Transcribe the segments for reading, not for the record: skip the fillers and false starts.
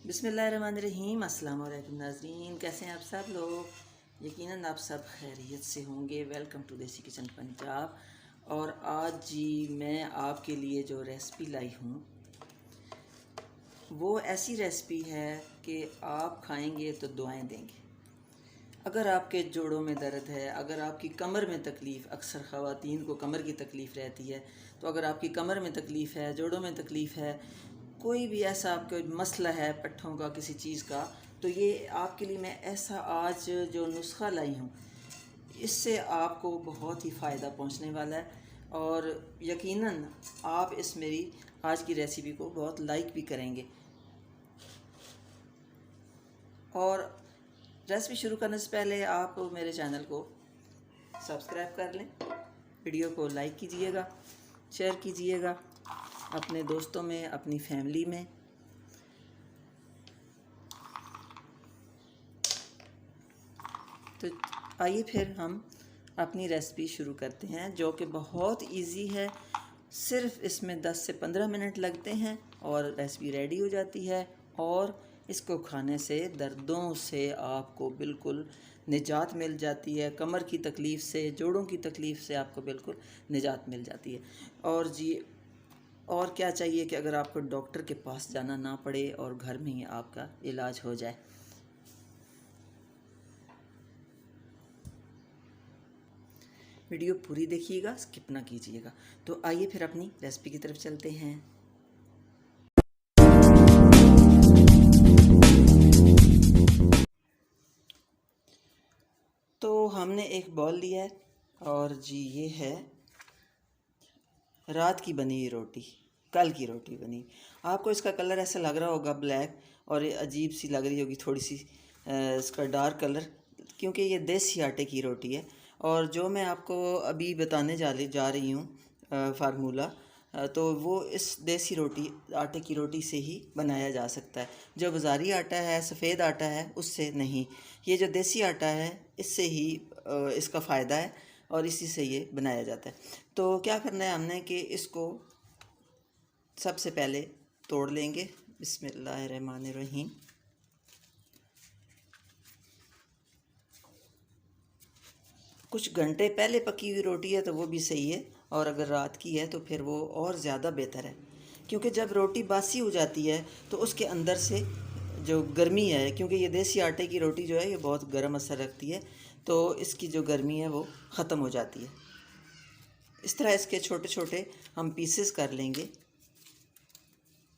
बिस्मिल्लाहिर्रहमानिर्रहीम। अस्सलाम वालेकुम नाज़रीन, कैसे हैं आप सब लोग? यकीनन आप सब खैरियत से होंगे। वेलकम टू देसी किचन पंजाब। और आज जी मैं आपके लिए जो रेसिपी लाई हूँ वो ऐसी रेसिपी है कि आप खाएंगे तो दुआएं देंगे। अगर आपके जोड़ों में दर्द है, अगर आपकी कमर में तकलीफ़, अक्सर ख़वातीन को कमर की तकलीफ़ रहती है, तो अगर आपकी कमर में तकलीफ़ है, जोड़ों में तकलीफ़ है, कोई भी ऐसा आपका मसला है पट्ठों का, किसी चीज़ का, तो ये आपके लिए मैं ऐसा आज जो नुस्खा लाई हूँ इससे आपको बहुत ही फ़ायदा पहुँचने वाला है। और यकीनन आप इस मेरी आज की रेसिपी को बहुत लाइक भी करेंगे। और रेसिपी शुरू करने से पहले आप मेरे चैनल को सब्सक्राइब कर लें, वीडियो को लाइक कीजिएगा, शेयर कीजिएगा अपने दोस्तों में, अपनी फैमिली में। तो आइए फिर हम अपनी रेसिपी शुरू करते हैं, जो कि बहुत इजी है। सिर्फ इसमें 10 से 15 मिनट लगते हैं और रेसिपी रेडी हो जाती है। और इसको खाने से दर्दों से आपको बिल्कुल निजात मिल जाती है। कमर की तकलीफ़ से, जोड़ों की तकलीफ़ से आपको बिल्कुल निजात मिल जाती है। और जी, और क्या चाहिए कि अगर आपको डॉक्टर के पास जाना ना पड़े और घर में ही आपका इलाज हो जाए। वीडियो पूरी देखिएगा, स्किप ना कीजिएगा। तो आइए फिर अपनी रेसिपी की तरफ चलते हैं। तो हमने एक बॉल लिया है और जी ये है रात की बनी हुई रोटी, कल की रोटी बनी। आपको इसका कलर ऐसा लग रहा होगा ब्लैक, और ये अजीब सी लग रही होगी थोड़ी सी इसका डार्क कलर, क्योंकि ये देसी आटे की रोटी है। और जो मैं आपको अभी बताने जा रही हूँ फार्मूला, तो वो इस देसी रोटी आटे की रोटी से ही बनाया जा सकता है। जो बाज़ारी आटा है, सफ़ेद आटा है, उससे नहीं। ये जो देसी आटा है इससे ही इसका फ़ायदा है और इसी से ये बनाया जाता है। तो क्या करना है हमने कि इसको सबसे पहले तोड़ लेंगे। बिस्मिल्लाहिर्रहमानिर्रहीम। कुछ घंटे पहले पकी हुई रोटी है तो वो भी सही है, और अगर रात की है तो फिर वो और ज़्यादा बेहतर है। क्योंकि जब रोटी बासी हो जाती है तो उसके अंदर से जो गर्मी है, क्योंकि ये देसी आटे की रोटी जो है ये बहुत गर्म असर रखती है, तो इसकी जो गर्मी है वो ख़त्म हो जाती है। इस तरह इसके छोटे छोटे हम पीसेस कर लेंगे,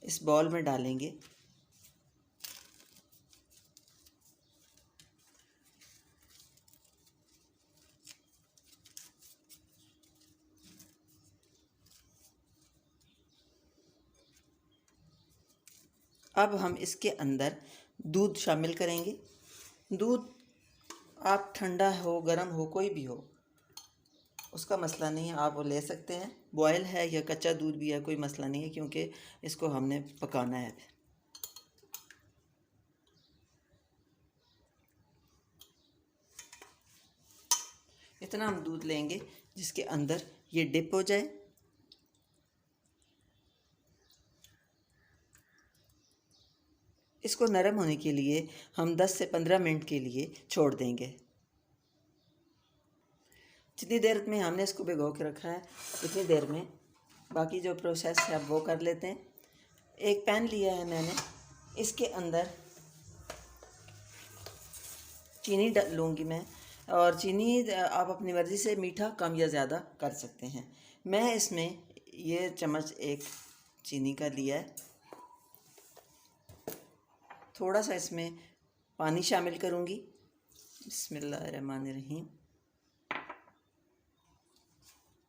इस बॉल में डालेंगे। अब हम इसके अंदर दूध शामिल करेंगे। दूध आप ठंडा हो, गर्म हो, कोई भी हो, उसका मसला नहीं है, आप वो ले सकते हैं। बॉयल है या कच्चा दूध भी है, कोई मसला नहीं है, क्योंकि इसको हमने पकाना है। इतना हम दूध लेंगे जिसके अंदर ये डिप हो जाए। इसको नरम होने के लिए हम 10 से 15 मिनट के लिए छोड़ देंगे। जितनी देर में हमने इसको भिगो के रखा है उतनी देर में बाकी जो प्रोसेस है अब वो कर लेते हैं। एक पैन लिया है मैंने, इसके अंदर चीनी लूँगी मैं। और चीनी आप अपनी मर्ज़ी से मीठा कम या ज़्यादा कर सकते हैं। मैं इसमें ये चम्मच एक चीनी का लिया है। थोड़ा सा इसमें पानी शामिल करूँगी। बिस्मिल्लाहिर्रहमानिर्रहीम।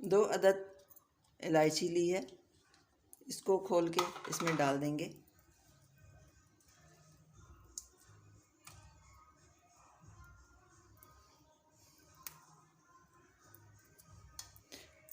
2 अदद इलायची ली है, इसको खोल के इसमें डाल देंगे।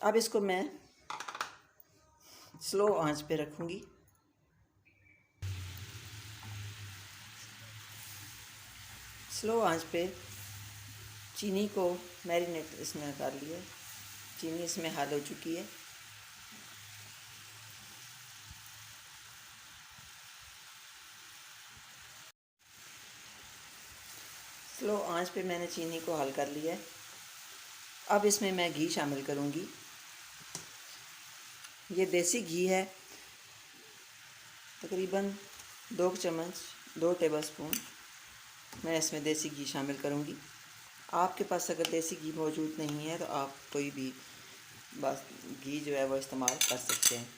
अब इसको मैं स्लो आंच पे रखूँगी। स्लो आंच पे चीनी को मैरिनेट इसमें कर लिया। चीनी इसमें हल हो चुकी है। स्लो आंच पे मैंने चीनी को हल कर लिया है। अब इसमें मैं घी शामिल करूँगी। ये देसी घी है, तकरीबन 2 चम्मच 2 टेबलस्पून मैं इसमें देसी घी शामिल करूँगी। आपके पास अगर देसी घी मौजूद नहीं है तो आप कोई भी बस घी जो है वो इस्तेमाल कर सकते हैं।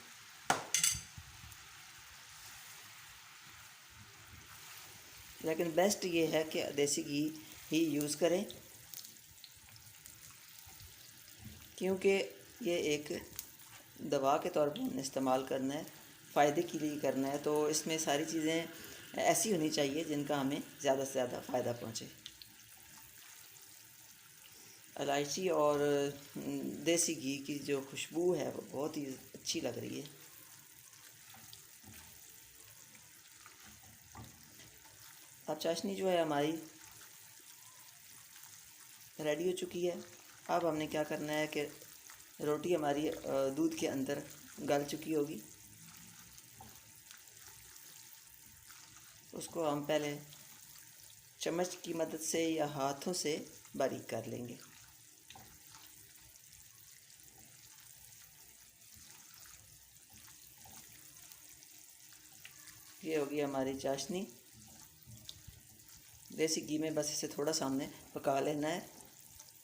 लेकिन बेस्ट ये है कि देसी घी ही यूज़ करें, क्योंकि ये एक दवा के तौर पर हमने इस्तेमाल करना है, फ़ायदे के लिए करना है, तो इसमें सारी चीज़ें ऐसी होनी चाहिए जिनका हमें ज़्यादा से ज़्यादा फ़ायदा पहुँचे। इलायची और देसी घी की जो खुशबू है वो बहुत ही अच्छी लग रही है। अब चाशनी जो है हमारी रेडी हो चुकी है। अब हमने क्या करना है कि रोटी हमारी दूध के अंदर गल चुकी होगी, उसको हम पहले चम्मच की मदद से या हाथों से बारीक कर लेंगे। ये होगी हमारी चाशनी। देसी घी में बस इसे थोड़ा सा हमने पका लेना है।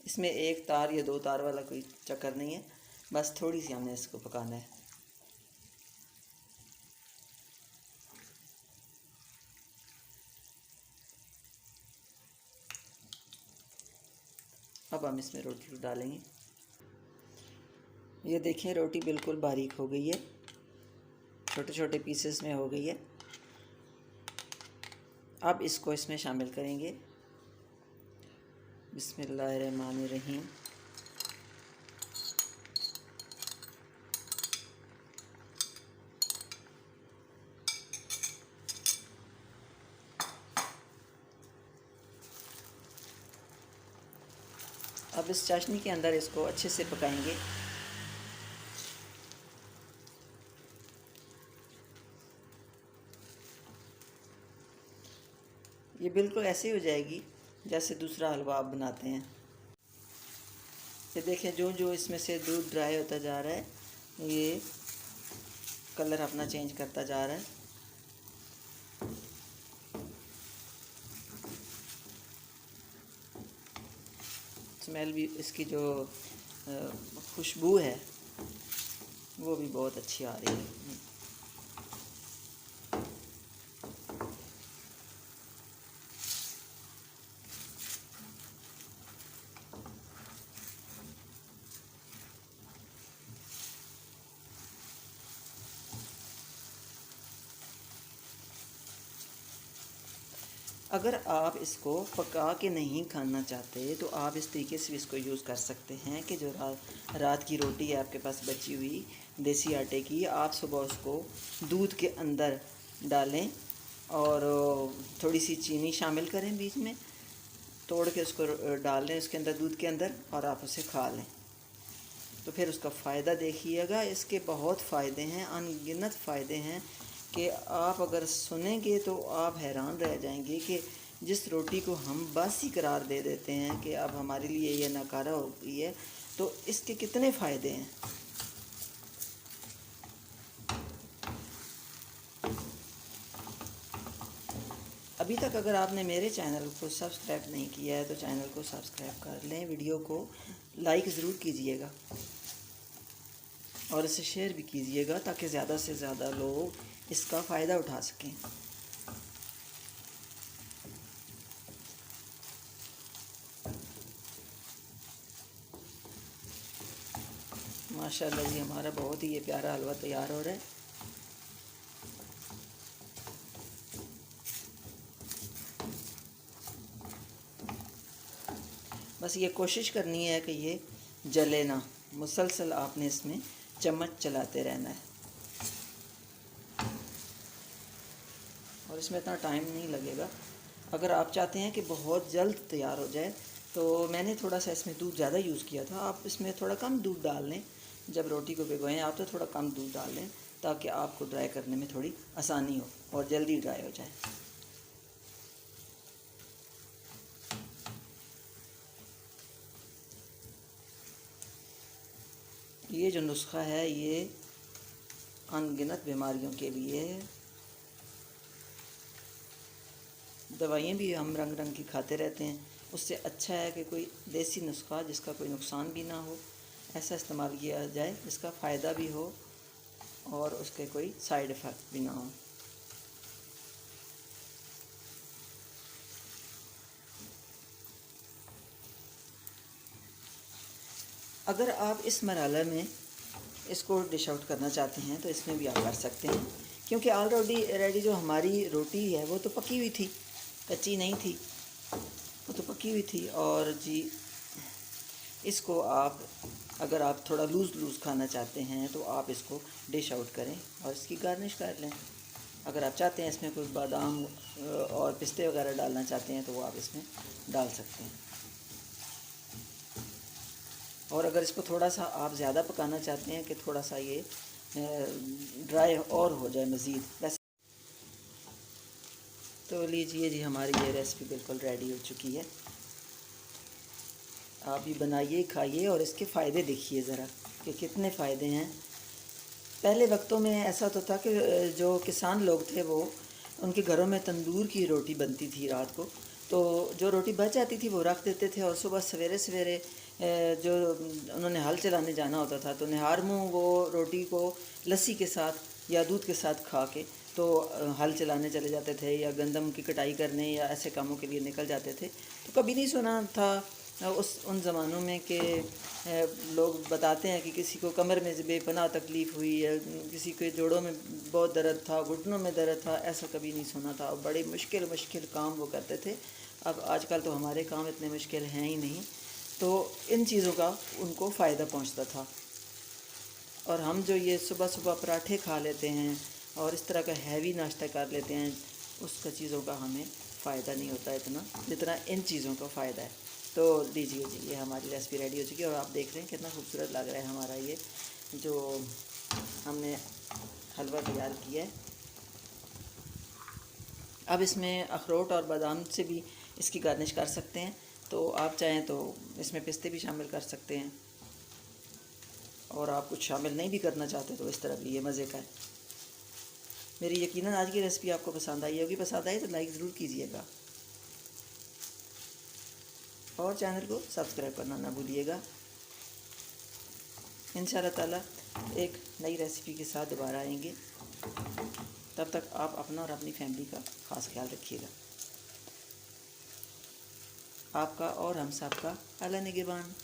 इसमें 1 तार या 2 तार वाला कोई चक्कर नहीं है, बस थोड़ी सी हमने इसको पकाना है। अब हम इसमें रोटी को डालेंगे। ये देखें रोटी बिल्कुल बारीक हो गई है, छोटे छोटे पीसेस में हो गई है। अब इसको इसमें शामिल करेंगे। बिस्मिल्लाहिर्रहमानिर्रहीम। अब इस चाशनी के अंदर इसको अच्छे से पकाएंगे। ये बिल्कुल ऐसे हो जाएगी जैसे दूसरा हलवा आप बनाते हैं। ये देखें जो जो इसमें से दूध ड्राई होता जा रहा है, ये कलर अपना चेंज करता जा रहा है। स्मेल भी, इसकी जो खुशबू है वो भी बहुत अच्छी आ रही है। अगर आप इसको पका के नहीं खाना चाहते तो आप इस तरीके से इसको यूज़ कर सकते हैं कि जो रात की रोटी है आपके पास बची हुई देसी आटे की, आप सुबह उसको दूध के अंदर डालें और थोड़ी सी चीनी शामिल करें, बीच में तोड़ के उसको डाल लें उसके अंदर, दूध के अंदर, और आप उसे खा लें। तो फिर उसका फ़ायदा देखिएगा। इसके बहुत फ़ायदे हैं, अनगिनत फ़ायदे हैं कि आप अगर सुनेंगे तो आप हैरान रह जाएंगे कि जिस रोटी को हम बासी करार दे देते हैं कि अब हमारे लिए ये नाकारा हो गई है, तो इसके कितने फ़ायदे हैं। अभी तक अगर आपने मेरे चैनल को सब्सक्राइब नहीं किया है तो चैनल को सब्सक्राइब कर लें, वीडियो को लाइक ज़रूर कीजिएगा और इसे शेयर भी कीजिएगा ताकि ज़्यादा से ज़्यादा लोग इसका फ़ायदा उठा सकें। माशाल्लाह जी, हमारा बहुत ही ये प्यारा हलवा तैयार हो रहा है। बस ये कोशिश करनी है कि ये जले ना, मुसलसल आपने इसमें चम्मच चलाते रहना है और इसमें इतना टाइम नहीं लगेगा। अगर आप चाहते हैं कि बहुत जल्द तैयार हो जाए तो मैंने थोड़ा सा इसमें दूध ज़्यादा यूज़ किया था, आप इसमें थोड़ा कम दूध डाल लें। जब रोटी को भिगोएं आप तो थोड़ा कम दूध डाल लें ताकि आपको ड्राई करने में थोड़ी आसानी हो और जल्दी ड्राई हो जाए। ये जो नुस्खा है ये अनगिनत बीमारियों के लिए है। दवाइयाँ भी हम रंग रंग की खाते रहते हैं, उससे अच्छा है कि कोई देसी नुस्खा जिसका कोई नुकसान भी ना हो ऐसा इस्तेमाल किया जाए, जिसका फ़ायदा भी हो और उसके कोई साइड इफ़ेक्ट भी ना हो। अगर आप इस मरहले में इसको डिश आउट करना चाहते हैं तो इसमें भी आप कर सकते हैं, क्योंकि ऑलरेडी जो हमारी रोटी है वो तो पकी हुई थी, कच्ची नहीं थी, वो तो पकी हुई थी। और जी इसको आप अगर आप थोड़ा लूज़ खाना चाहते हैं तो आप इसको डिश आउट करें और इसकी गार्निश कर लें। अगर आप चाहते हैं इसमें कोई बादाम और पिस्ते वगैरह डालना चाहते हैं तो वो आप इसमें डाल सकते हैं। और अगर इसको थोड़ा सा आप ज़्यादा पकाना चाहते हैं कि थोड़ा सा ये ड्राई और हो जाए मज़ीद, वैसे तो लीजिए जी हमारी ये रेसिपी बिल्कुल रेडी हो चुकी है। आप भी बनाइए, खाइए और इसके फ़ायदे देखिए ज़रा कि कितने फ़ायदे हैं। पहले वक्तों में ऐसा तो था कि जो किसान लोग थे वो उनके घरों में तंदूर की रोटी बनती थी रात को, तो जो रोटी बच जाती थी वो रख देते थे और सुबह सवेरे सवेरे जो उन्होंने हल चलाने जाना होता था तो निहार मुँह वो रोटी को लस्सी के साथ या दूध के साथ खा के तो हल चलाने चले जाते थे या गंदम की कटाई करने या ऐसे कामों के लिए निकल जाते थे। तो कभी नहीं सुना था उन ज़मानों में कि लोग बताते हैं कि किसी को कमर में बेपनाह तकलीफ़ हुई या किसी के जोड़ों में बहुत दर्द था, घुटनों में दर्द था, ऐसा कभी नहीं सुना था। और बड़े मुश्किल काम वो करते थे। अब आजकल तो हमारे काम इतने मुश्किल हैं ही नहीं, तो इन चीज़ों का उनको फ़ायदा पहुंचता था। और हम जो ये सुबह सुबह पराठे खा लेते हैं और इस तरह का हैवी नाश्ता कर लेते हैं, उसका चीज़ों का हमें फ़ायदा नहीं होता इतना जितना इन चीज़ों का फ़ायदा है। तो लीजिए जी ये हमारी रेसिपी रेडी हो चुकी है और आप देख रहे हैं कितना खूबसूरत लग रहा है हमारा ये जो हमने हलवा तैयार किया है। अब इसमें अखरोट और बादाम से भी इसकी गार्निश कर सकते हैं, तो आप चाहें तो इसमें पिस्ते भी शामिल कर सकते हैं। और आप कुछ शामिल नहीं भी करना चाहते तो इस तरह भी ये मज़े का है। मेरी यकीनन आज की रेसिपी आपको पसंद आई होगी। पसंद आई तो लाइक ज़रूर कीजिएगा और चैनल को सब्सक्राइब करना ना भूलिएगा। इंशाअल्लाह ताला एक नई रेसिपी के साथ दोबारा आएंगे। तब तक आप अपना और अपनी फैमिली का ख़ास ख्याल रखिएगा। आपका और हम सब का अल्लाह निगहबान।